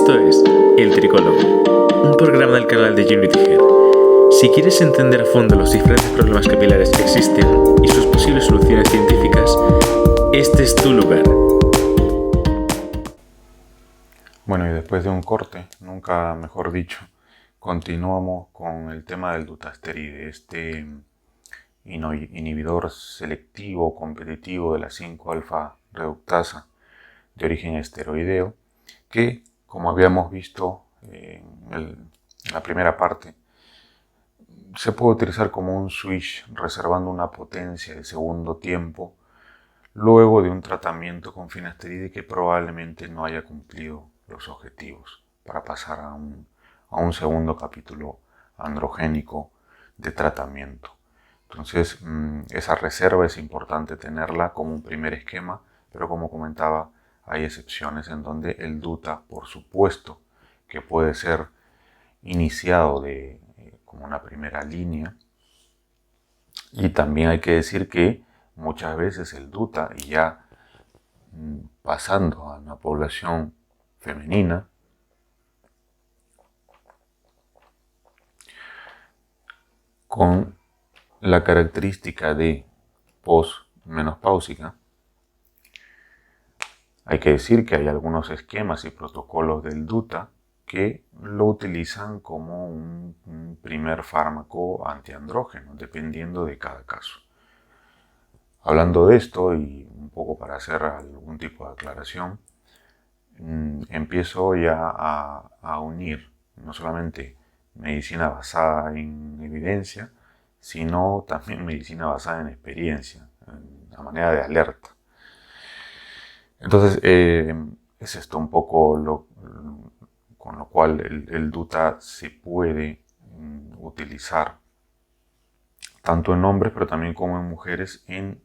Esto es El Tricólogo, un programa del canal de Unity Health. Si quieres entender a fondo los diferentes problemas capilares que existen y sus posibles soluciones científicas, este es tu lugar. Bueno, y después de un corte, nunca mejor dicho, continuamos con el tema del dutasteride, este inhibidor selectivo competitivo de la 5-alfa reductasa de origen esteroideo, que, como habíamos visto en la primera parte, se puede utilizar como un switch reservando una potencia de segundo tiempo luego de un tratamiento con finasteride que probablemente no haya cumplido los objetivos para pasar a un segundo capítulo androgénico de tratamiento. Entonces, esa reserva es importante tenerla como un primer esquema, pero como comentaba, hay excepciones en donde el DUTA, por supuesto, que puede ser iniciado como una primera línea. Y también hay que decir que muchas veces el DUTA, y ya pasando a una población femenina, con la característica de posmenopáusica, hay que decir que hay algunos esquemas y protocolos del DUTA que lo utilizan como un primer fármaco antiandrógeno, dependiendo de cada caso. Hablando de esto, y un poco para hacer algún tipo de aclaración, empiezo ya a unir no solamente medicina basada en evidencia, sino también medicina basada en experiencia, a manera de alerta. Entonces, es esto un poco con lo cual el DUTA se puede utilizar tanto en hombres, pero también como en mujeres, en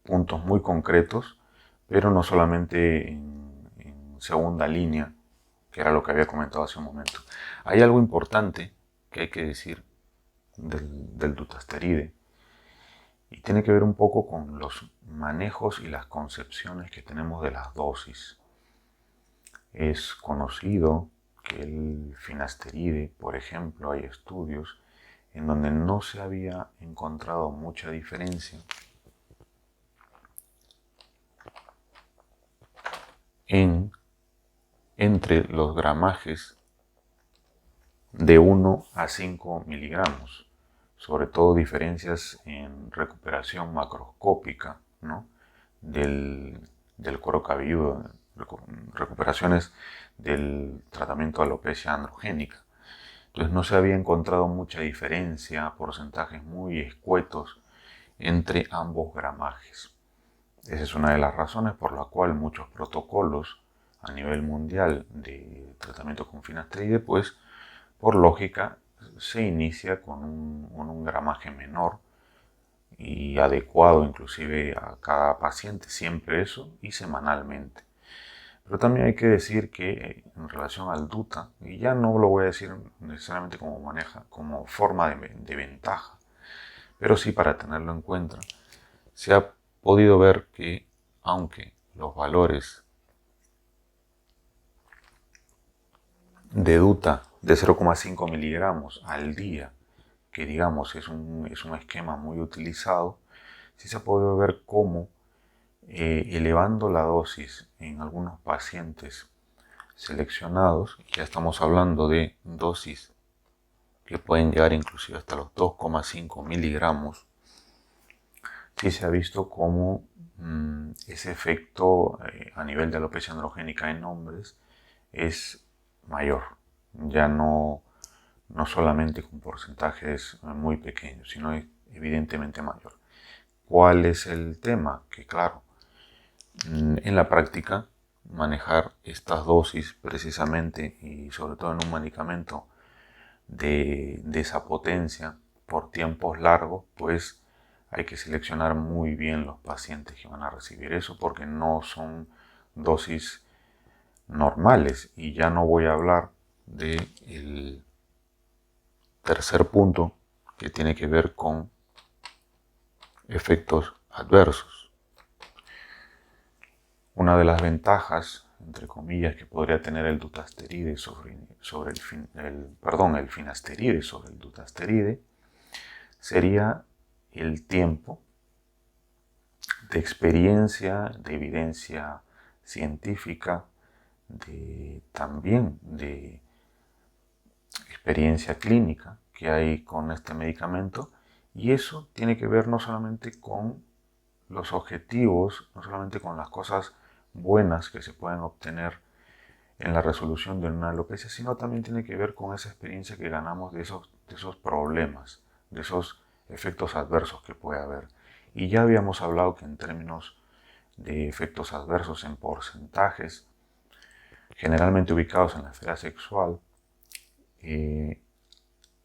puntos muy concretos, pero no solamente en segunda línea, que era lo que había comentado hace un momento. Hay algo importante que hay que decir del dutasteride, y tiene que ver un poco con los manejos y las concepciones que tenemos de las dosis. Es conocido que el finasteride, por ejemplo, hay estudios en donde no se había encontrado mucha diferencia entre los gramajes de 1 a 5 miligramos, sobre todo diferencias en recuperación macroscópica, ¿no?, del cuero cabelludo, recuperaciones del tratamiento de alopecia androgénica. Entonces no se había encontrado mucha diferencia, porcentajes muy escuetos entre ambos gramajes. Esa es una de las razones por la cual muchos protocolos a nivel mundial de tratamiento con finasteride, pues por lógica se inicia con un gramaje menor y adecuado inclusive a cada paciente, siempre eso, y semanalmente. Pero también hay que decir que en relación al DUTA, y ya no lo voy a decir necesariamente como forma de ventaja, pero sí para tenerlo en cuenta, se ha podido ver que aunque los valores de DUTA de 0,5 miligramos al día, que digamos es un esquema muy utilizado, sí se ha podido ver cómo elevando la dosis en algunos pacientes seleccionados, ya estamos hablando de dosis que pueden llegar inclusive hasta los 2,5 miligramos, sí se ha visto cómo ese efecto a nivel de alopecia androgénica en hombres es mayor, ya no solamente con porcentajes muy pequeños, sino evidentemente mayor. ¿Cuál es el tema? Que claro, en la práctica manejar estas dosis precisamente, y sobre todo en un medicamento de esa potencia por tiempos largos, pues hay que seleccionar muy bien los pacientes que van a recibir eso, porque no son dosis normales. Y ya no voy a hablar del tercer punto, que tiene que ver con efectos adversos. Una de las ventajas entre comillas, que podría tener el dutasteride el finasteride sobre el dutasteride sería el tiempo de experiencia, de evidencia científica, también de experiencia clínica que hay con este medicamento, y eso tiene que ver no solamente con los objetivos, no solamente con las cosas buenas que se pueden obtener en la resolución de una alopecia, sino también tiene que ver con esa experiencia que ganamos de esos problemas, de esos efectos adversos que puede haber. Y ya habíamos hablado que en términos de efectos adversos en porcentajes, generalmente ubicados en la esfera sexual,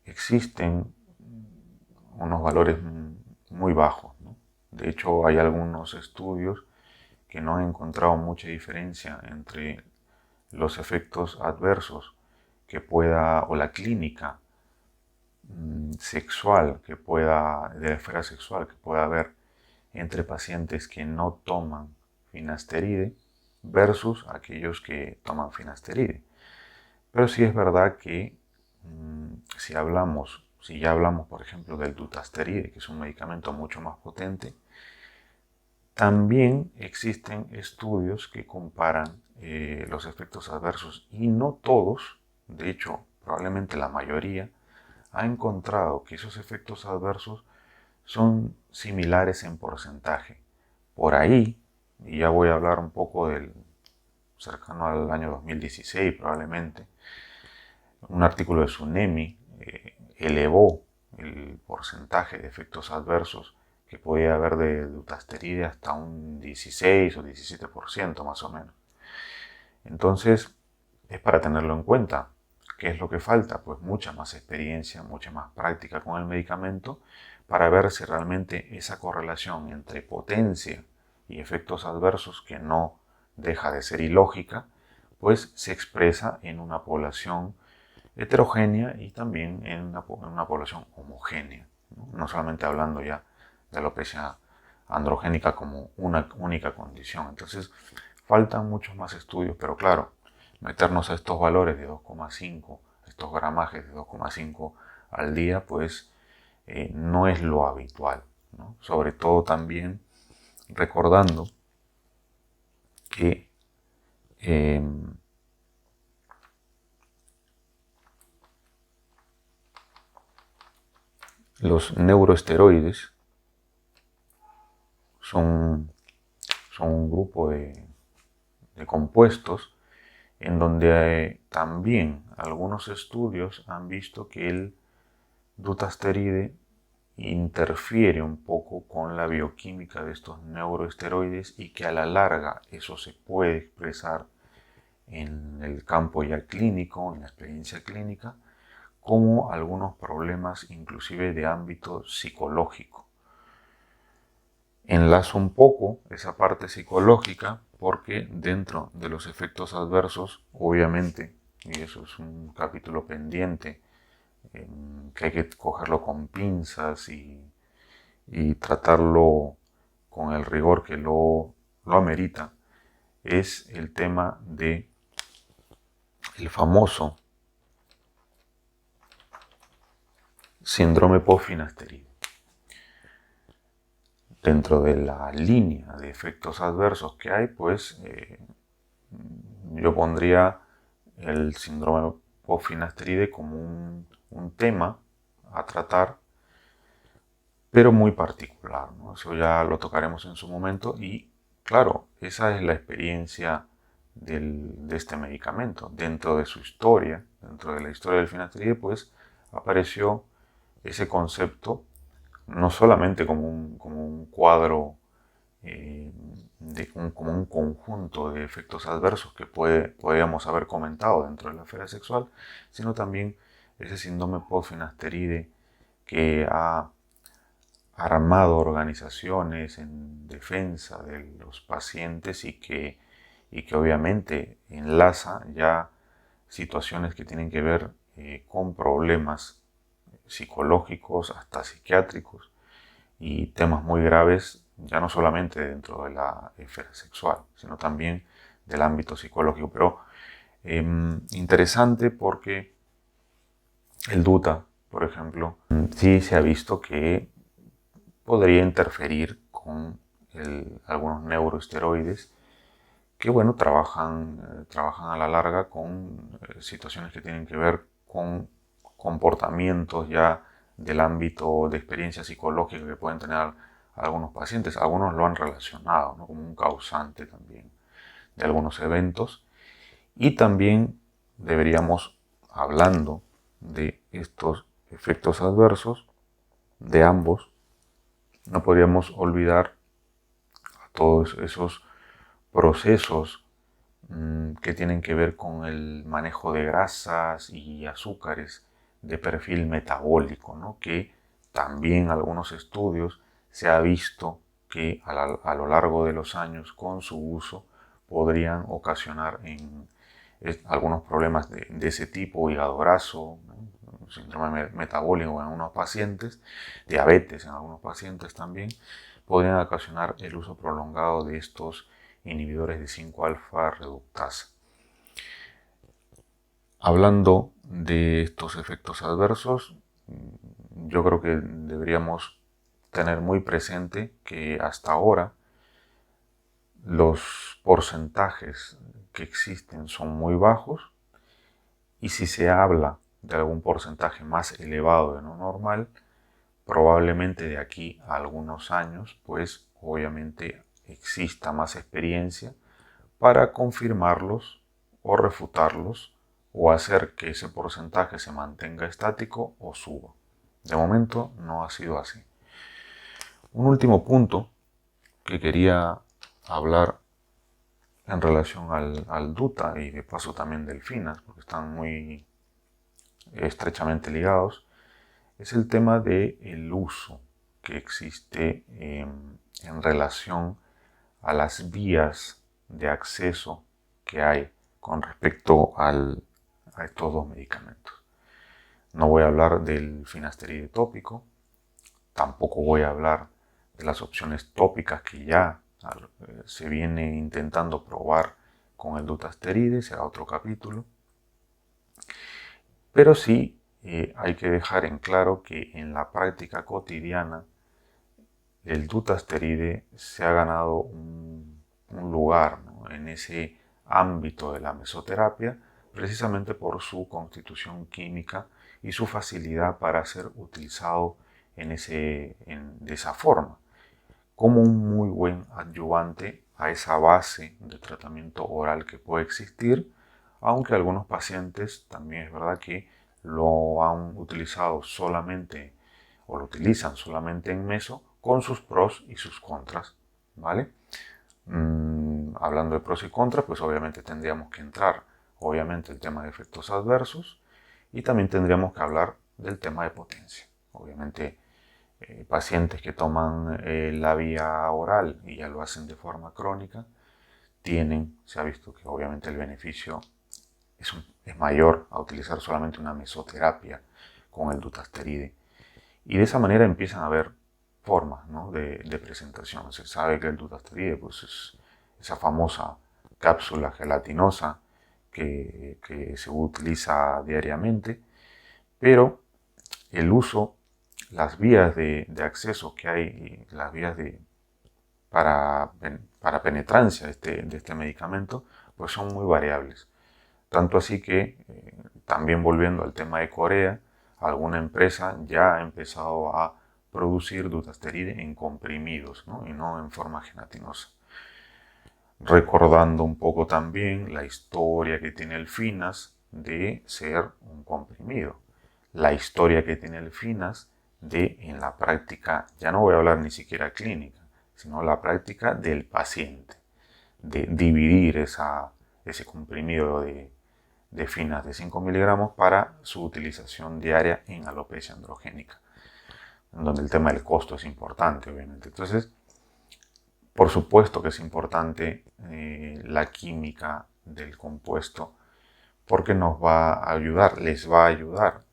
existen unos valores muy bajos, ¿no? De hecho, hay algunos estudios que no han encontrado mucha diferencia entre los efectos adversos que pueda, o la clínica sexual de la esfera sexual que pueda haber entre pacientes que no toman finasteride versus aquellos que toman finasteride. Pero sí es verdad que si ya hablamos, por ejemplo, del dutasteride, que es un medicamento mucho más potente, también existen estudios que comparan los efectos adversos, y no todos, de hecho, probablemente la mayoría, ha encontrado que esos efectos adversos son similares en porcentaje. Por ahí, y ya voy a hablar un poco cercano al año 2016 probablemente, un artículo de Tsunemi elevó el porcentaje de efectos adversos que podía haber de dutasteride hasta un 16 o 17% más o menos. Entonces, es para tenerlo en cuenta. ¿Qué es lo que falta? Pues mucha más experiencia, mucha más práctica con el medicamento para ver si realmente esa correlación entre potencia y efectos adversos, que no deja de ser ilógica, pues se expresa en una población heterogénea y también en una población homogénea, no solamente hablando ya de alopecia androgénica como una única condición. Entonces, faltan muchos más estudios, pero claro, meternos a estos valores de 2,5, estos gramajes de 2,5 al día, pues no es lo habitual, ¿no? Sobre todo también recordando que los neuroesteroides son un grupo de compuestos en donde también algunos estudios han visto que el dutasteride interfiere un poco con la bioquímica de estos neuroesteroides, y que a la larga eso se puede expresar en el campo ya clínico, en la experiencia clínica, como algunos problemas inclusive de ámbito psicológico. Enlazo un poco esa parte psicológica porque dentro de los efectos adversos, obviamente, y eso es un capítulo pendiente, que hay que cogerlo con pinzas y tratarlo con el rigor que lo amerita, es el tema de el famoso síndrome post-finasteride. Dentro de la línea de efectos adversos que hay, pues yo pondría el síndrome post-finasteride como un tema a tratar, pero muy particular, ¿no? Eso ya lo tocaremos en su momento, y claro, esa es la experiencia de este medicamento. Dentro de su historia, dentro de la historia del finasteride, pues apareció ese concepto no solamente como un cuadro, como un conjunto de efectos adversos que podríamos haber comentado dentro de la esfera sexual, sino también ese síndrome post-finasteride que ha armado organizaciones en defensa de los pacientes, y que obviamente enlaza ya situaciones que tienen que ver con problemas psicológicos, hasta psiquiátricos, y temas muy graves, ya no solamente dentro de la esfera sexual, sino también del ámbito psicológico. Pero interesante porque el DUTA, por ejemplo, sí se ha visto que podría interferir con algunos neuroesteroides que, bueno, trabajan a la larga con situaciones que tienen que ver con comportamientos ya del ámbito de experiencia psicológica que pueden tener algunos pacientes. Algunos lo han relacionado, ¿no?, como un causante también de algunos eventos. Y también deberíamos, hablando de estos efectos adversos de ambos, no podríamos olvidar a todos esos procesos que tienen que ver con el manejo de grasas y azúcares de perfil metabólico, ¿no?, que también algunos estudios se ha visto que a lo largo de los años con su uso podrían ocasionar algunos problemas de ese tipo, hígado graso, ¿no?, síndrome metabólico en algunos pacientes, diabetes en algunos pacientes también, podrían ocasionar el uso prolongado de estos inhibidores de 5-alfa reductasa. Hablando de estos efectos adversos, yo creo que deberíamos tener muy presente que hasta ahora los porcentajes que existen son muy bajos, y si se habla de algún porcentaje más elevado de lo normal, probablemente de aquí a algunos años, pues obviamente exista más experiencia para confirmarlos o refutarlos o hacer que ese porcentaje se mantenga estático o suba. De momento no ha sido así. Un último punto que quería hablar en relación al DUTA y de paso también del FINAS, porque están muy estrechamente ligados, es el tema del uso que existe en relación a las vías de acceso que hay con respecto a estos dos medicamentos. No voy a hablar del finasteride tópico, tampoco voy a hablar de las opciones tópicas que ya se viene intentando probar con el dutasteride, será otro capítulo. Pero sí hay que dejar en claro que en la práctica cotidiana el dutasteride se ha ganado un lugar, ¿no?, en ese ámbito de la mesoterapia, precisamente por su constitución química y su facilidad para ser utilizado de esa forma, como un muy buen adyuvante a esa base de tratamiento oral que puede existir, aunque algunos pacientes también es verdad que lo han utilizado solamente o lo utilizan solamente en meso, con sus pros y sus contras, ¿vale? Hablando de pros y contras, pues obviamente tendríamos que entrar, obviamente, el tema de efectos adversos, y también tendríamos que hablar del tema de potencia. Obviamente, pacientes que toman la vía oral y ya lo hacen de forma crónica, se ha visto que obviamente el beneficio es mayor a utilizar solamente una mesoterapia con el dutasteride. Y de esa manera empiezan a haber formas, ¿no?, de presentación. Se sabe que el dutasteride, pues, es esa famosa cápsula gelatinosa que se utiliza diariamente, pero el uso, las vías de acceso que hay, las vías para penetrancia de este medicamento, pues son muy variables. Tanto así que, también volviendo al tema de Corea, alguna empresa ya ha empezado a producir dutasteride en comprimidos, ¿no?, y no en forma gelatinosa. Recordando un poco también la historia que tiene el FINAS de ser un comprimido. La historia que tiene el FINAS en la práctica, ya no voy a hablar ni siquiera clínica, sino la práctica del paciente, de dividir ese comprimido de FINAS de 5 miligramos para su utilización diaria en alopecia androgénica, donde el tema del costo es importante, obviamente. Entonces, por supuesto que es importante la química del compuesto, porque nos va a ayudar, les va a ayudar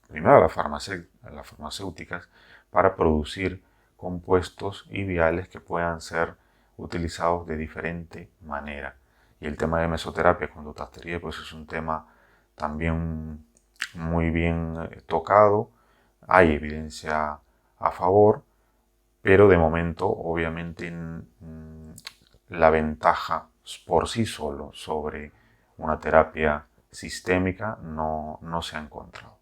primero a las farmacéuticas para producir compuestos y viales que puedan ser utilizados de diferente manera. Y el tema de mesoterapia con dutastería pues es un tema también muy bien tocado. Hay evidencia a favor, pero de momento obviamente la ventaja por sí solo sobre una terapia sistémica no se ha encontrado.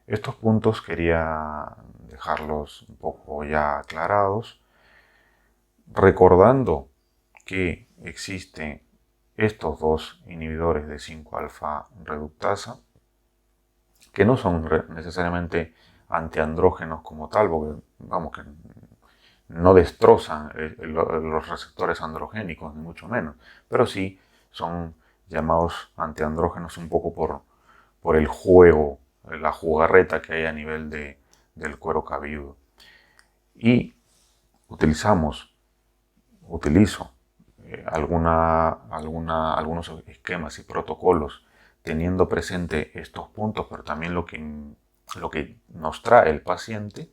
Estos puntos quería dejarlos un poco ya aclarados, recordando que existen estos dos inhibidores de 5-alfa reductasa, que no son necesariamente antiandrógenos como tal, porque vamos que no destrozan los receptores androgénicos, ni mucho menos, pero sí son llamados antiandrógenos un poco por el juego, la jugarreta que hay a nivel del cuero cabelludo. Y utilizo algunos esquemas y protocolos teniendo presente estos puntos, pero también lo que nos trae el paciente,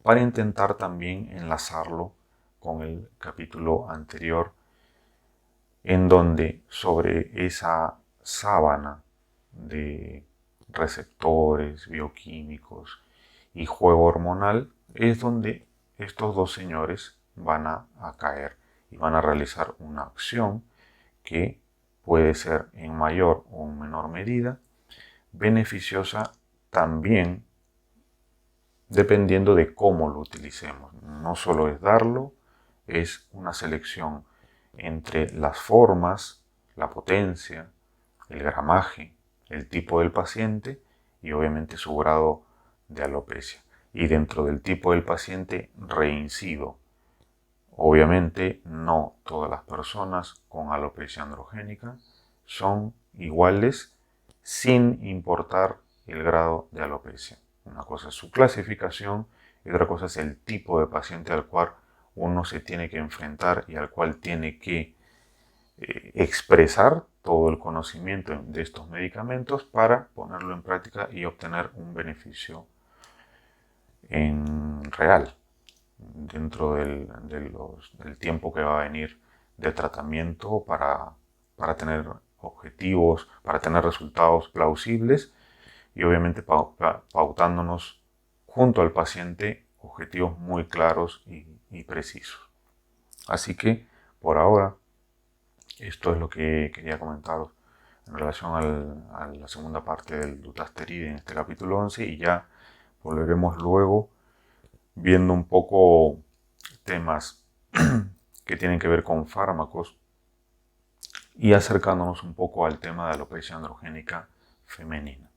para intentar también enlazarlo con el capítulo anterior, en donde sobre esa sábana de receptores bioquímicos y juego hormonal es donde estos dos señores van a caer y van a realizar una acción que puede ser en mayor o en menor medida beneficiosa también dependiendo de cómo lo utilicemos. No solo es darlo, es una selección entre las formas, la potencia, el gramaje, el tipo del paciente y obviamente su grado de alopecia. Y dentro del tipo del paciente reincido. Obviamente no todas las personas con alopecia androgénica son iguales sin importar el grado de alopecia. Una cosa es su clasificación y otra cosa es el tipo de paciente al cual uno se tiene que enfrentar y al cual tiene que expresar todo el conocimiento de estos medicamentos para ponerlo en práctica y obtener un beneficio en real dentro del tiempo que va a venir de tratamiento para tener objetivos, para tener resultados plausibles y obviamente pautándonos junto al paciente objetivos muy claros y precisos. Así que por ahora esto es lo que quería comentaros en relación a la segunda parte del dutasteride en este capítulo 11 y ya volveremos luego viendo un poco temas que tienen que ver con fármacos y acercándonos un poco al tema de alopecia androgénica femenina.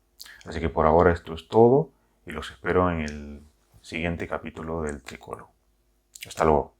Así que por ahora esto es todo y los espero en el siguiente capítulo del Tricólogo. Hasta luego.